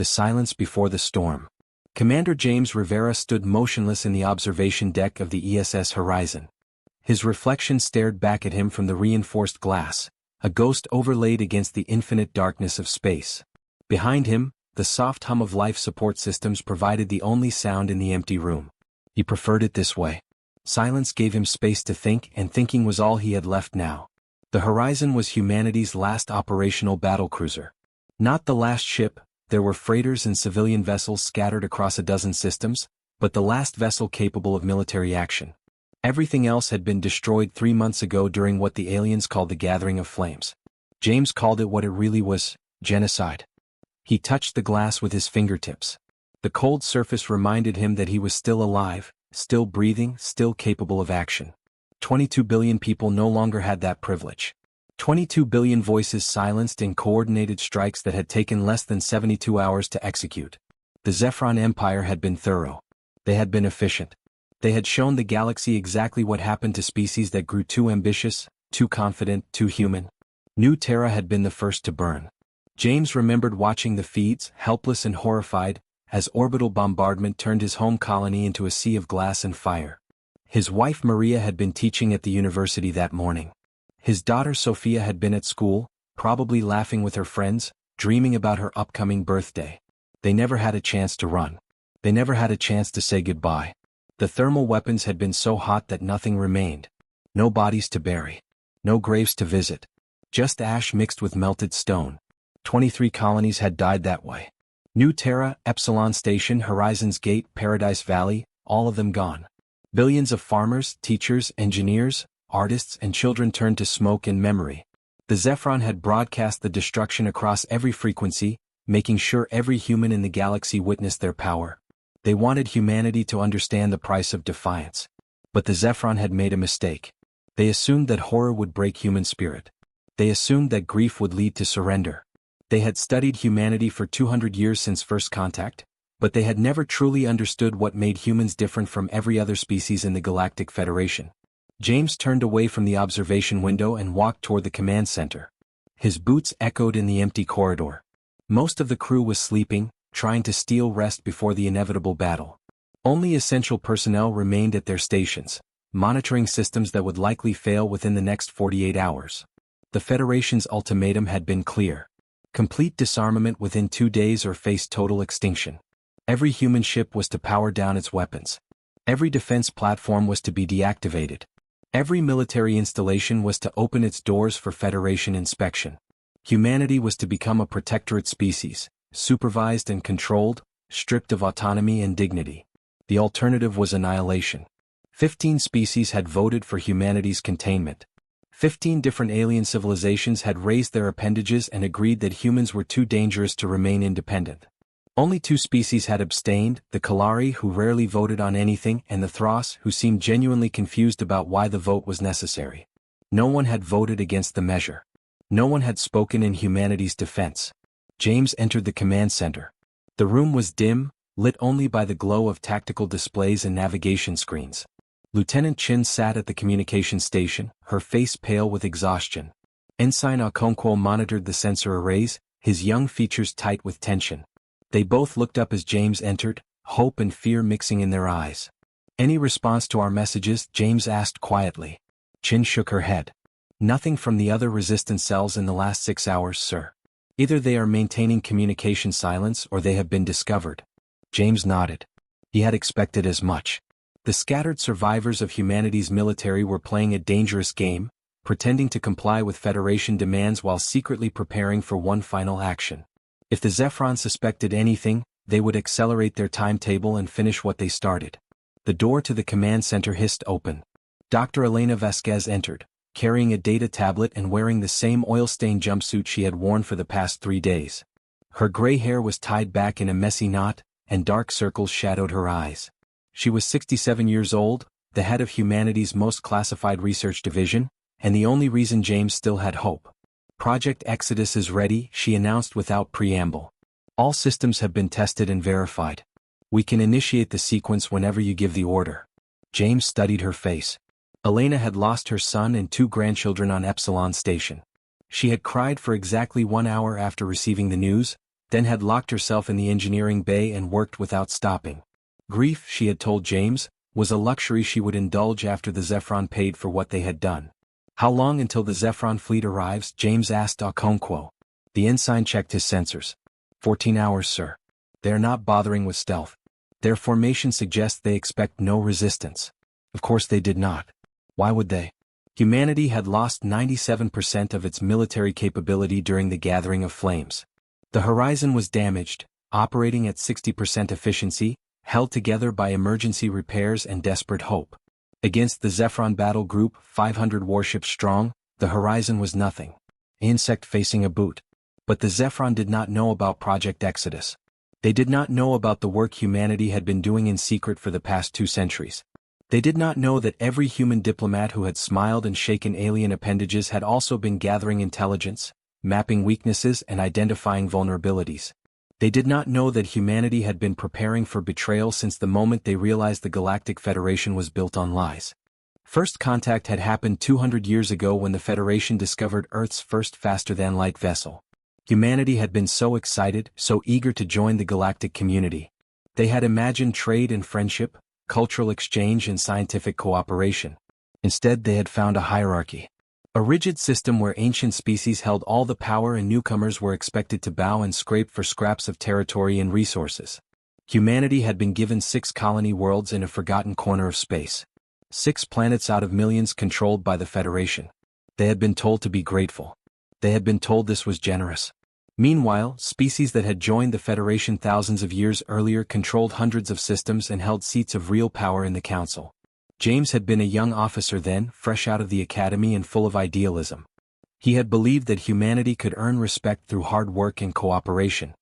The silence before the storm. Commander James Rivera stood motionless in the observation deck of the ESS Horizon. His reflection stared back at him from the reinforced glass, a ghost overlaid against the infinite darkness of space. Behind him, the soft hum of life support systems provided the only sound in the empty room. He preferred it this way. Silence gave him space to think, and thinking was all he had left now. The Horizon was humanity's last operational battlecruiser. Not the last ship. There were freighters and civilian vessels scattered across a dozen systems, but the last vessel capable of military action. Everything else had been destroyed 3 months ago during what the aliens called the Gathering of Flames. James called it what it really was: genocide. He touched the glass with his fingertips. The cold surface reminded him that he was still alive, still breathing, still capable of action. 22 billion people no longer had that privilege. 22 billion voices silenced in coordinated strikes that had taken less than 72 hours to execute. The Zephron Empire had been thorough. They had been efficient. They had shown the galaxy exactly what happened to species that grew too ambitious, too confident, too human. New Terra had been the first to burn. James remembered watching the feeds, helpless and horrified, as orbital bombardment turned his home colony into a sea of glass and fire. His wife Maria had been teaching at the university that morning. His daughter Sophia had been at school, probably laughing with her friends, dreaming about her upcoming birthday. They never had a chance to run. They never had a chance to say goodbye. The thermal weapons had been so hot that nothing remained. No bodies to bury. No graves to visit. Just ash mixed with melted stone. 23 colonies had died that way. New Terra, Epsilon Station, Horizon's Gate, Paradise Valley, all of them gone. Billions of farmers, teachers, engineers, artists and children turned to smoke and memory. The Zephron had broadcast the destruction across every frequency, making sure every human in the galaxy witnessed their power. They wanted humanity to understand the price of defiance. But the Zephron had made a mistake. They assumed that horror would break human spirit. They assumed that grief would lead to surrender. They had studied humanity for 200 years since first contact, but they had never truly understood what made humans different from every other species in the Galactic Federation. James turned away from the observation window and walked toward the command center. His boots echoed in the empty corridor. Most of the crew was sleeping, trying to steal rest before the inevitable battle. Only essential personnel remained at their stations, monitoring systems that would likely fail within the next 48 hours. The Federation's ultimatum had been clear. Complete disarmament within 2 days or face total extinction. Every human ship was to power down its weapons. Every defense platform was to be deactivated. Every military installation was to open its doors for Federation inspection. Humanity was to become a protectorate species, supervised and controlled, stripped of autonomy and dignity. The alternative was annihilation. 15 species had voted for humanity's containment. 15 different alien civilizations had raised their appendages and agreed that humans were too dangerous to remain independent. Only 2 species had abstained, the Kalari, who rarely voted on anything, and the Thros, who seemed genuinely confused about why the vote was necessary. No one had voted against the measure. No one had spoken in humanity's defense. James entered the command center. The room was dim, lit only by the glow of tactical displays and navigation screens. Lieutenant Chin sat at the communication station, her face pale with exhaustion. Ensign Okonkwo monitored the sensor arrays, his young features tight with tension. They both looked up as James entered, hope and fear mixing in their eyes. "Any response to our messages?" James asked quietly. Chin shook her head. "Nothing from the other resistance cells in the last 6 hours, sir. Either they are maintaining communication silence or they have been discovered." James nodded. He had expected as much. The scattered survivors of humanity's military were playing a dangerous game, pretending to comply with Federation demands while secretly preparing for one final action. If the Zephron suspected anything, they would accelerate their timetable and finish what they started. The door to the command center hissed open. Dr. Elena Vasquez entered, carrying a data tablet and wearing the same oil-stained jumpsuit she had worn for the past 3 days. Her gray hair was tied back in a messy knot, and dark circles shadowed her eyes. She was 67 years old, the head of humanity's most classified research division, and the only reason James still had hope. "Project Exodus is ready," she announced without preamble. "All systems have been tested and verified. We can initiate the sequence whenever you give the order." James studied her face. Elena had lost her son and 2 grandchildren on Epsilon Station. She had cried for exactly 1 hour after receiving the news, then had locked herself in the engineering bay and worked without stopping. Grief, she had told James, was a luxury she would indulge after the Zephron paid for what they had done. How long until the Zephron fleet arrives? James asked Okonkwo. The ensign checked his sensors. 14 hours, sir. They are not bothering with stealth. Their formation suggests they expect no resistance. Of course they did not. Why would they? Humanity had lost 97% of its military capability during the Gathering of Flames. The horizon was damaged, operating at 60% efficiency, held together by emergency repairs and desperate hope. Against the Zephron battle group, 500 warships strong, the horizon was nothing. Insect facing a boot. But the Zephron did not know about Project Exodus. They did not know about the work humanity had been doing in secret for the past 2 centuries. They did not know that every human diplomat who had smiled and shaken alien appendages had also been gathering intelligence, mapping weaknesses and identifying vulnerabilities. They did not know that humanity had been preparing for betrayal since the moment they realized the Galactic Federation was built on lies. First contact had happened 200 years ago when the Federation discovered Earth's first faster-than-light vessel. Humanity had been so excited, so eager to join the galactic community. They had imagined trade and friendship, cultural exchange and scientific cooperation. Instead, they had found a hierarchy. A rigid system where ancient species held all the power and newcomers were expected to bow and scrape for scraps of territory and resources. Humanity had been given 6 colony worlds in a forgotten corner of space. 6 planets out of millions controlled by the Federation. They had been told to be grateful. They had been told this was generous. Meanwhile, species that had joined the Federation thousands of years earlier controlled hundreds of systems and held seats of real power in the Council. James had been a young officer then, fresh out of the academy and full of idealism. He had believed that humanity could earn respect through hard work and cooperation.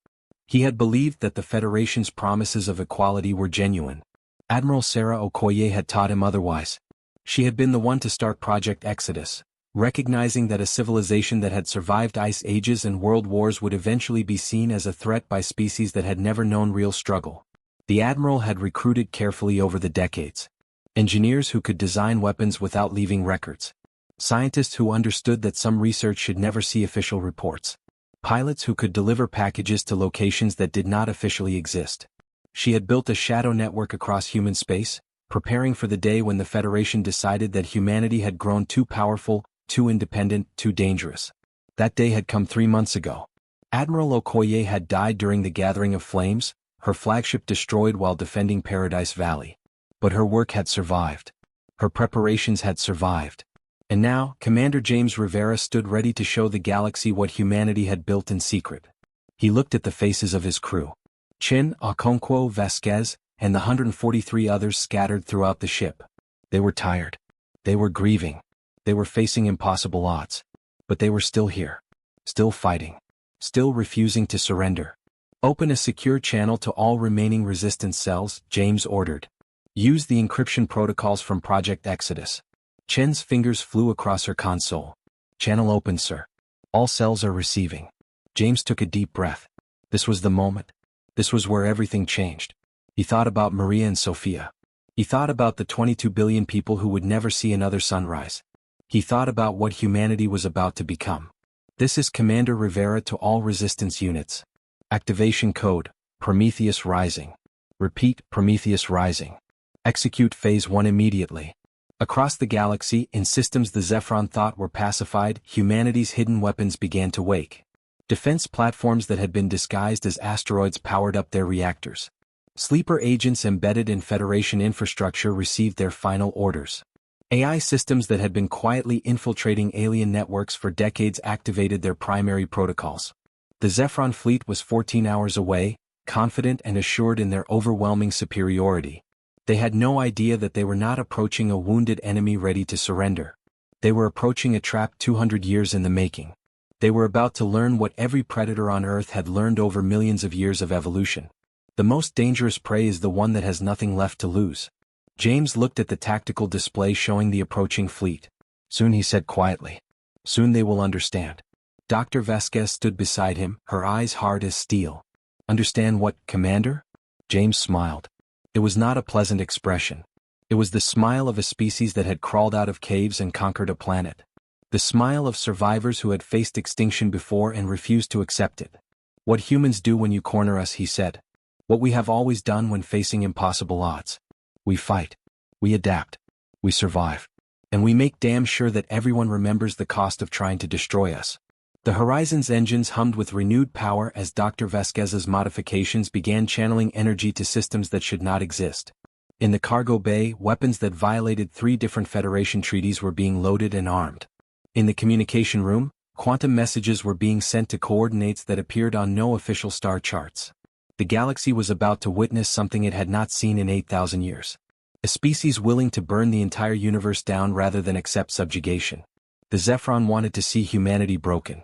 He had believed that the Federation's promises of equality were genuine. Admiral Sarah Okoye had taught him otherwise. She had been the one to start Project Exodus, recognizing that a civilization that had survived ice ages and world wars would eventually be seen as a threat by species that had never known real struggle. The Admiral had recruited carefully over the decades. Engineers who could design weapons without leaving records. Scientists who understood that some research should never see official reports. Pilots who could deliver packages to locations that did not officially exist. She had built a shadow network across human space, preparing for the day when the Federation decided that humanity had grown too powerful, too independent, too dangerous. That day had come 3 months ago. Admiral Okoye had died during the Gathering of Flames, her flagship destroyed while defending Paradise Valley. But her work had survived. Her preparations had survived. And now, Commander James Rivera stood ready to show the galaxy what humanity had built in secret. He looked at the faces of his crew. Chin, Okonkwo, Vasquez, and the 143 others scattered throughout the ship. They were tired. They were grieving. They were facing impossible odds. But they were still here. Still fighting. Still refusing to surrender. Open a secure channel to all remaining resistance cells, James ordered. Use the encryption protocols from Project Exodus. Chen's fingers flew across her console. Channel open, sir. All cells are receiving. James took a deep breath. This was the moment. This was where everything changed. He thought about Maria and Sophia. He thought about the 22 billion people who would never see another sunrise. He thought about what humanity was about to become. This is Commander Rivera to all resistance units. Activation code, Prometheus Rising. Repeat, Prometheus Rising. Execute Phase 1 immediately. Across the galaxy, in systems the Zephron thought were pacified, humanity's hidden weapons began to wake. Defense platforms that had been disguised as asteroids powered up their reactors. Sleeper agents embedded in Federation infrastructure received their final orders. AI systems that had been quietly infiltrating alien networks for decades activated their primary protocols. The Zephron fleet was 14 hours away, confident and assured in their overwhelming superiority. They had no idea that they were not approaching a wounded enemy ready to surrender. They were approaching a trap 200 years in the making. They were about to learn what every predator on Earth had learned over millions of years of evolution. The most dangerous prey is the one that has nothing left to lose. James looked at the tactical display showing the approaching fleet. Soon, he said quietly. Soon they will understand. Dr. Vasquez stood beside him, her eyes hard as steel. Understand what, Commander? James smiled. It was not a pleasant expression. It was the smile of a species that had crawled out of caves and conquered a planet. The smile of survivors who had faced extinction before and refused to accept it. What humans do when you corner us, he said. What we have always done when facing impossible odds. We fight. We adapt. We survive. And we make damn sure that everyone remembers the cost of trying to destroy us. The Horizon's engines hummed with renewed power as Dr. Vasquez's modifications began channeling energy to systems that should not exist. In the cargo bay, weapons that violated 3 different Federation treaties were being loaded and armed. In the communication room, quantum messages were being sent to coordinates that appeared on no official star charts. The galaxy was about to witness something it had not seen in 8,000 years. A species willing to burn the entire universe down rather than accept subjugation. The Zephron wanted to see humanity broken.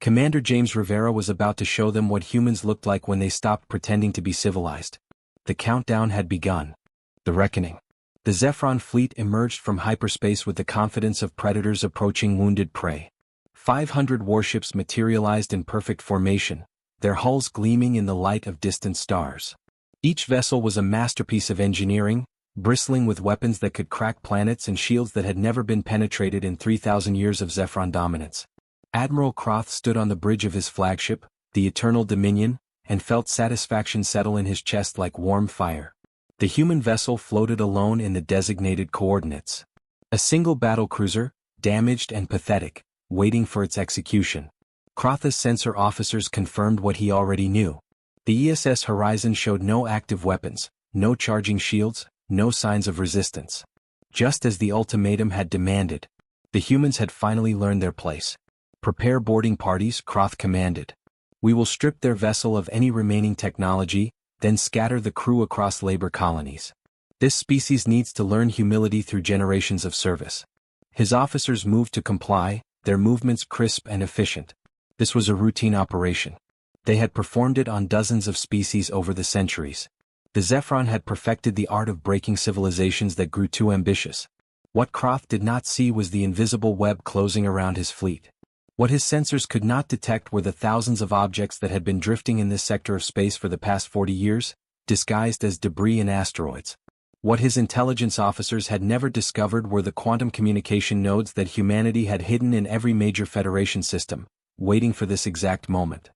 Commander James Rivera was about to show them what humans looked like when they stopped pretending to be civilized. The countdown had begun. The reckoning. The Zephron fleet emerged from hyperspace with the confidence of predators approaching wounded prey. 500 warships materialized in perfect formation, their hulls gleaming in the light of distant stars. Each vessel was a masterpiece of engineering, bristling with weapons that could crack planets and shields that had never been penetrated in 3,000 years of Zephron dominance. Admiral Croth stood on the bridge of his flagship, the Eternal Dominion, and felt satisfaction settle in his chest like warm fire. The human vessel floated alone in the designated coordinates. A single battlecruiser, damaged and pathetic, waiting for its execution. Croth's sensor officers confirmed what he already knew. The ESS Horizon showed no active weapons, no charging shields, no signs of resistance. Just as the ultimatum had demanded, the humans had finally learned their place. Prepare boarding parties, Croth commanded. We will strip their vessel of any remaining technology, then scatter the crew across labor colonies. This species needs to learn humility through generations of service. His officers moved to comply, their movements crisp and efficient. This was a routine operation. They had performed it on dozens of species over the centuries. The Zephron had perfected the art of breaking civilizations that grew too ambitious. What Croth did not see was the invisible web closing around his fleet. What his sensors could not detect were the thousands of objects that had been drifting in this sector of space for the past 40 years, disguised as debris and asteroids. What his intelligence officers had never discovered were the quantum communication nodes that humanity had hidden in every major Federation system, waiting for this exact moment.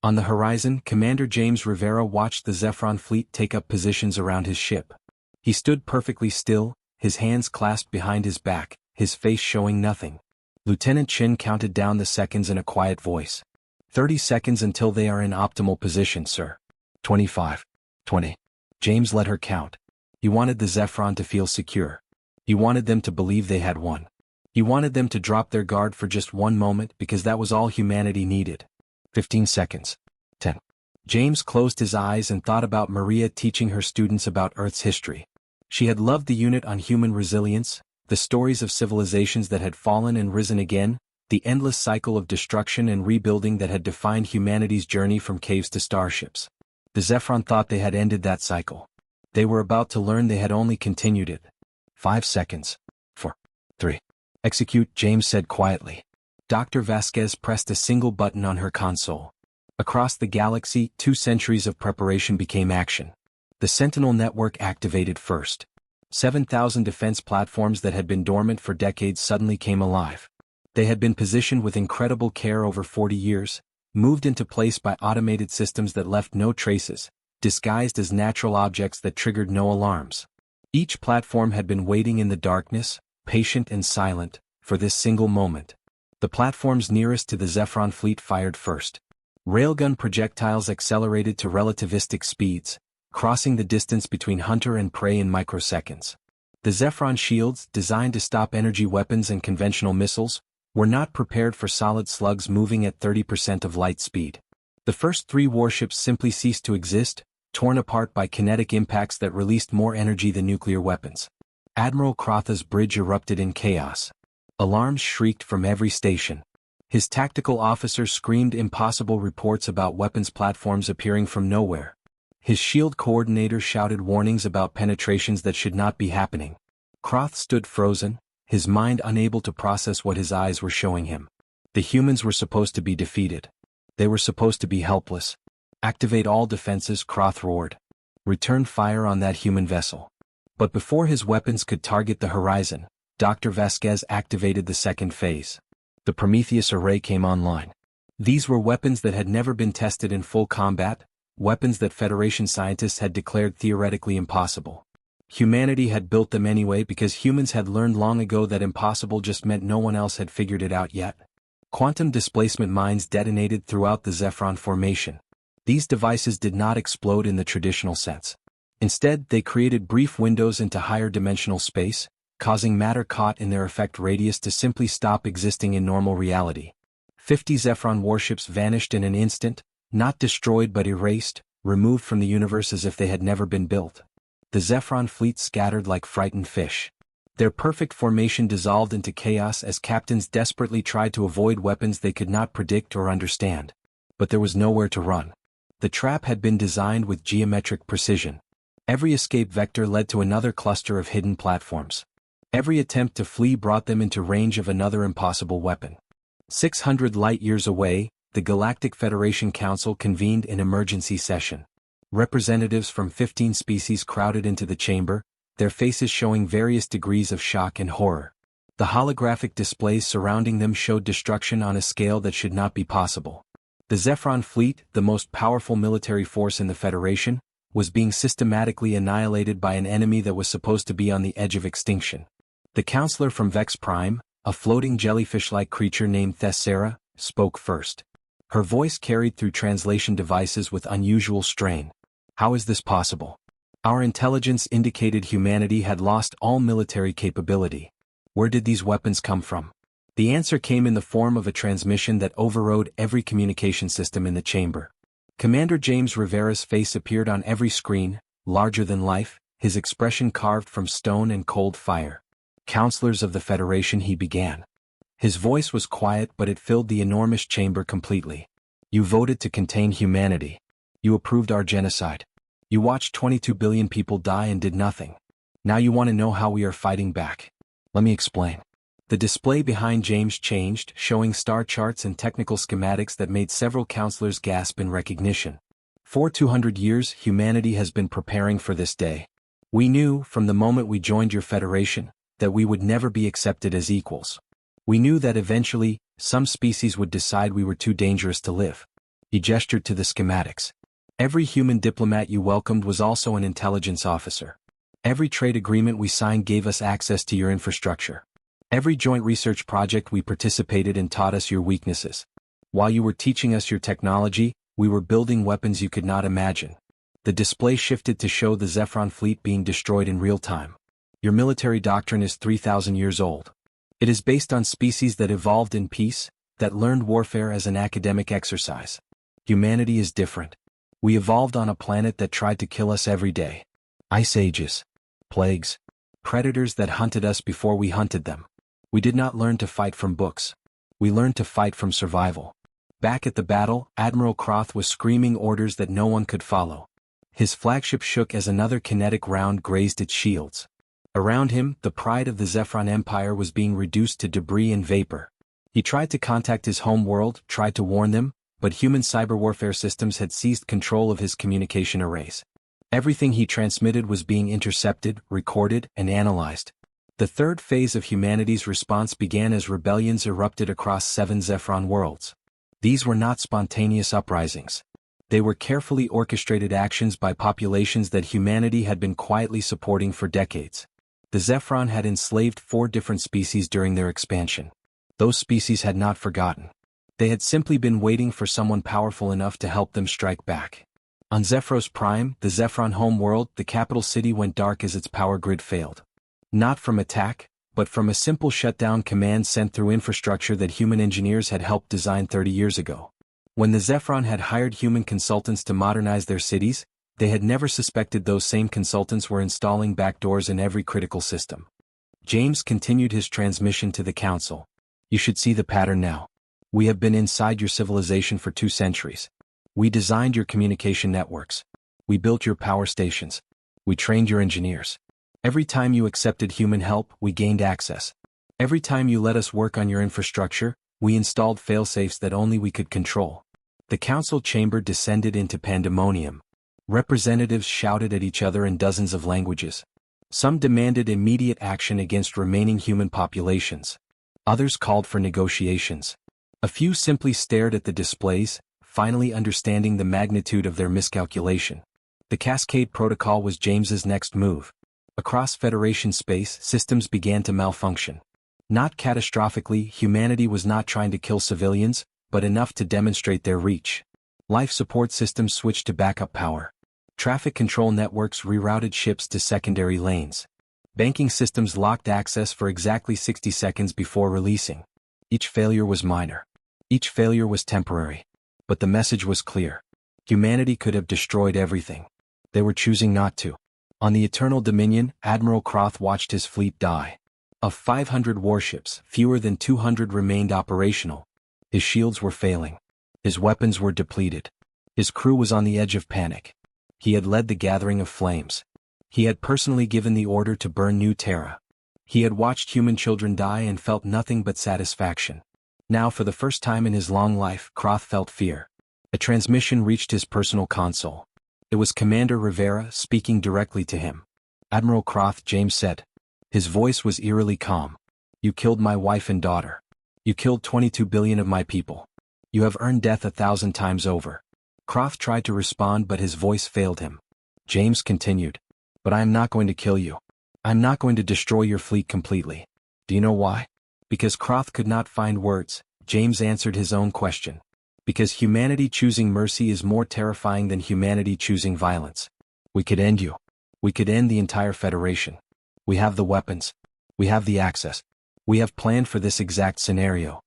On the horizon, Commander James Rivera watched the Zephron fleet take up positions around his ship. He stood perfectly still, his hands clasped behind his back, his face showing nothing. Lieutenant Chin counted down the seconds in a quiet voice. 30 seconds until they are in optimal position, sir. 25. 20. James let her count. He wanted the Zephron to feel secure. He wanted them to believe they had won. He wanted them to drop their guard for just one moment because that was all humanity needed. 15 seconds. 10. James closed his eyes and thought about Maria teaching her students about Earth's history. She had loved the unit on human resilience, the stories of civilizations that had fallen and risen again, the endless cycle of destruction and rebuilding that had defined humanity's journey from caves to starships. The Zephron thought they had ended that cycle. They were about to learn they had only continued it. 5 seconds. 4. 3. Execute, James said quietly. Dr. Vasquez pressed a single button on her console. Across the galaxy, 2 centuries of preparation became action. The Sentinel network activated first. 7,000 defense platforms that had been dormant for decades suddenly came alive. They had been positioned with incredible care over 40 years, moved into place by automated systems that left no traces, disguised as natural objects that triggered no alarms. Each platform had been waiting in the darkness, patient and silent, for this single moment. The platforms nearest to the Zephron fleet fired first. Railgun projectiles accelerated to relativistic speeds, crossing the distance between hunter and prey in microseconds. The Zephron shields, designed to stop energy weapons and conventional missiles, were not prepared for solid slugs moving at 30% of light speed. The first 3 warships simply ceased to exist, torn apart by kinetic impacts that released more energy than nuclear weapons. Admiral Croth's bridge erupted in chaos. Alarms shrieked from every station. His tactical officers screamed impossible reports about weapons platforms appearing from nowhere. His shield coordinator shouted warnings about penetrations that should not be happening. Croth stood frozen, his mind unable to process what his eyes were showing him. The humans were supposed to be defeated. They were supposed to be helpless. Activate all defenses, Croth roared. Return fire on that human vessel. But before his weapons could target the horizon, Dr. Vasquez activated the second phase. The Prometheus array came online. These were weapons that had never been tested in full combat, weapons that Federation scientists had declared theoretically impossible. Humanity had built them anyway because humans had learned long ago that impossible just meant no one else had figured it out yet. Quantum displacement mines detonated throughout the Zephron formation. These devices did not explode in the traditional sense. Instead, they created brief windows into higher dimensional space, causing matter caught in their effect radius to simply stop existing in normal reality. 50 Zephron warships vanished in an instant, not destroyed but erased, removed from the universe as if they had never been built. The Zephron fleet scattered like frightened fish. Their perfect formation dissolved into chaos as captains desperately tried to avoid weapons they could not predict or understand. But there was nowhere to run. The trap had been designed with geometric precision. Every escape vector led to another cluster of hidden platforms. Every attempt to flee brought them into range of another impossible weapon. 600 light-years away, the Galactic Federation Council convened an emergency session. Representatives from 15 species crowded into the chamber, their faces showing various degrees of shock and horror. The holographic displays surrounding them showed destruction on a scale that should not be possible. The Zephron fleet, the most powerful military force in the Federation, was being systematically annihilated by an enemy that was supposed to be on the edge of extinction. The counselor from Vex Prime, a floating jellyfish-like creature named Thessera, spoke first. Her voice carried through translation devices with unusual strain. How is this possible? Our intelligence indicated humanity had lost all military capability. Where did these weapons come from? The answer came in the form of a transmission that overrode every communication system in the chamber. Commander James Rivera's face appeared on every screen, larger than life, his expression carved from stone and cold fire. Counselors of the Federation, he began. His voice was quiet but it filled the enormous chamber completely. You voted to contain humanity. You approved our genocide. You watched 22 billion people die and did nothing. Now you want to know how we are fighting back. Let me explain. The display behind James changed, showing star charts and technical schematics that made several counselors gasp in recognition. For 200 years, humanity has been preparing for this day. We knew, from the moment we joined your Federation, that we would never be accepted as equals. We knew that eventually, some species would decide we were too dangerous to live. He gestured to the schematics. Every human diplomat you welcomed was also an intelligence officer. Every trade agreement we signed gave us access to your infrastructure. Every joint research project we participated in taught us your weaknesses. While you were teaching us your technology, we were building weapons you could not imagine. The display shifted to show the Zephron fleet being destroyed in real time. Your military doctrine is 3,000 years old. It is based on species that evolved in peace, that learned warfare as an academic exercise. Humanity is different. We evolved on a planet that tried to kill us every day. Ice ages, plagues, predators that hunted us before we hunted them. We did not learn to fight from books. We learned to fight from survival. Back at the battle, Admiral Croth was screaming orders that no one could follow. His flagship shook as another kinetic round grazed its shields. Around him, the pride of the Zephron Empire was being reduced to debris and vapor. He tried to contact his home world, tried to warn them, but human cyber warfare systems had seized control of his communication arrays. Everything he transmitted was being intercepted, recorded, and analyzed. The third phase of humanity's response began as rebellions erupted across 7 Zephron worlds. These were not spontaneous uprisings. They were carefully orchestrated actions by populations that humanity had been quietly supporting for decades. The Zephron had enslaved 4 different species during their expansion. Those species had not forgotten. They had simply been waiting for someone powerful enough to help them strike back. On Zephyros Prime, the Zephron home world, the capital city went dark as its power grid failed. Not from attack, but from a simple shutdown command sent through infrastructure that human engineers had helped design 30 years ago. When the Zephron had hired human consultants to modernize their cities, they had never suspected those same consultants were installing backdoors in every critical system. James continued his transmission to the council. You should see the pattern now. We have been inside your civilization for 2 centuries. We designed your communication networks. We built your power stations. We trained your engineers. Every time you accepted human help, we gained access. Every time you let us work on your infrastructure, we installed failsafes that only we could control. The council chamber descended into pandemonium. Representatives shouted at each other in dozens of languages. Some demanded immediate action against remaining human populations. Others called for negotiations. A few simply stared at the displays, finally understanding the magnitude of their miscalculation. The Cascade Protocol was James's next move. Across Federation space, systems began to malfunction. Not catastrophically, humanity was not trying to kill civilians, but enough to demonstrate their reach. Life support systems switched to backup power. Traffic control networks rerouted ships to secondary lanes. Banking systems locked access for exactly 60 seconds before releasing. Each failure was minor. Each failure was temporary. But the message was clear. Humanity could have destroyed everything. They were choosing not to. On the Eternal Dominion, Admiral Croth watched his fleet die. Of 500 warships, fewer than 200 remained operational. His shields were failing. His weapons were depleted. His crew was on the edge of panic. He had led the gathering of flames. He had personally given the order to burn New Terra. He had watched human children die and felt nothing but satisfaction. Now, for the first time in his long life, Croth felt fear. A transmission reached his personal console. It was Commander Rivera speaking directly to him. "Admiral Croth," James said. His voice was eerily calm. "You killed my wife and daughter. You killed 22 billion of my people. You have earned death 1,000 times over." Croth tried to respond, but his voice failed him. James continued. "But I am not going to kill you. I am not going to destroy your fleet completely. Do you know why?" Because Croth could not find words, James answered his own question. Because humanity choosing mercy is more terrifying than humanity choosing violence. We could end you. We could end the entire Federation. We have the weapons. We have the access. We have planned for this exact scenario.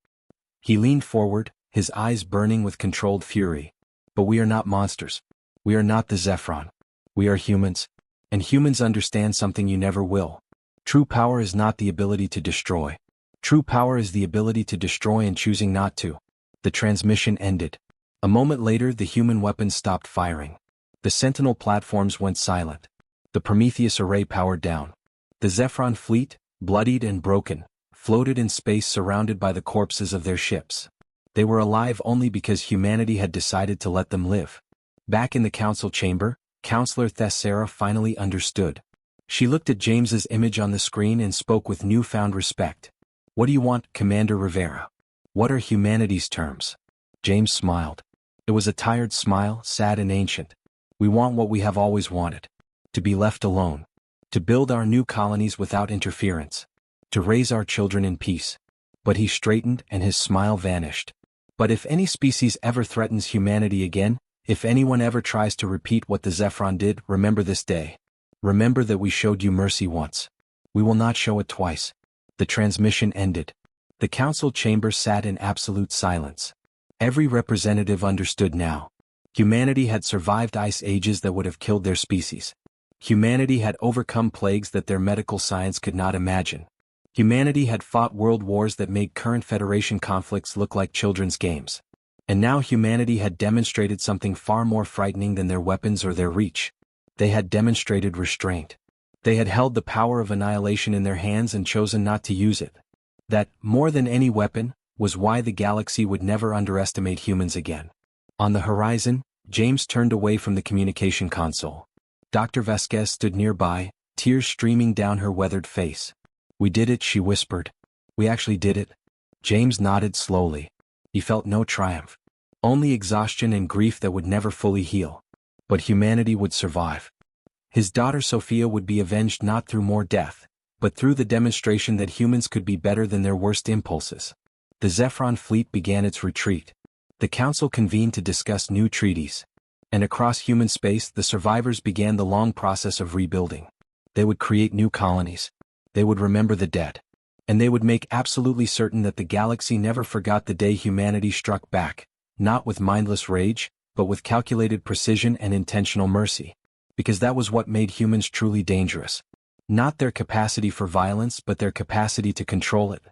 He leaned forward, his eyes burning with controlled fury. But we are not monsters. We are not the Zephron. We are humans. And humans understand something you never will. True power is not the ability to destroy. True power is the ability to destroy and choosing not to. The transmission ended. A moment later, the human weapons stopped firing. The Sentinel platforms went silent. The Prometheus array powered down. The Zephron fleet, bloodied and broken, floated in space surrounded by the corpses of their ships. They were alive only because humanity had decided to let them live. Back in the council chamber, Counselor Thessera finally understood. She looked at James's image on the screen and spoke with newfound respect. "What do you want, Commander Rivera? What are humanity's terms?" James smiled. It was a tired smile, sad and ancient. "We want what we have always wanted. To be left alone. To build our new colonies without interference. To raise our children in peace." But he straightened and his smile vanished. "But if any species ever threatens humanity again, if anyone ever tries to repeat what the Zephron did, remember this day. Remember that we showed you mercy once. We will not show it twice." The transmission ended. The council chamber sat in absolute silence. Every representative understood now. Humanity had survived ice ages that would have killed their species. Humanity had overcome plagues that their medical science could not imagine. Humanity had fought world wars that made current Federation conflicts look like children's games. And now humanity had demonstrated something far more frightening than their weapons or their reach. They had demonstrated restraint. They had held the power of annihilation in their hands and chosen not to use it. That, more than any weapon, was why the galaxy would never underestimate humans again. On the horizon, James turned away from the communication console. Dr. Vasquez stood nearby, tears streaming down her weathered face. "We did it," she whispered. "We actually did it." James nodded slowly. He felt no triumph. Only exhaustion and grief that would never fully heal. But humanity would survive. His daughter Sophia would be avenged not through more death, but through the demonstration that humans could be better than their worst impulses. The Zephron fleet began its retreat. The council convened to discuss new treaties. And across human space, the survivors began the long process of rebuilding. They would create new colonies. They would remember the dead. And they would make absolutely certain that the galaxy never forgot the day humanity struck back, not with mindless rage, but with calculated precision and intentional mercy. Because that was what made humans truly dangerous. Not their capacity for violence, but their capacity to control it.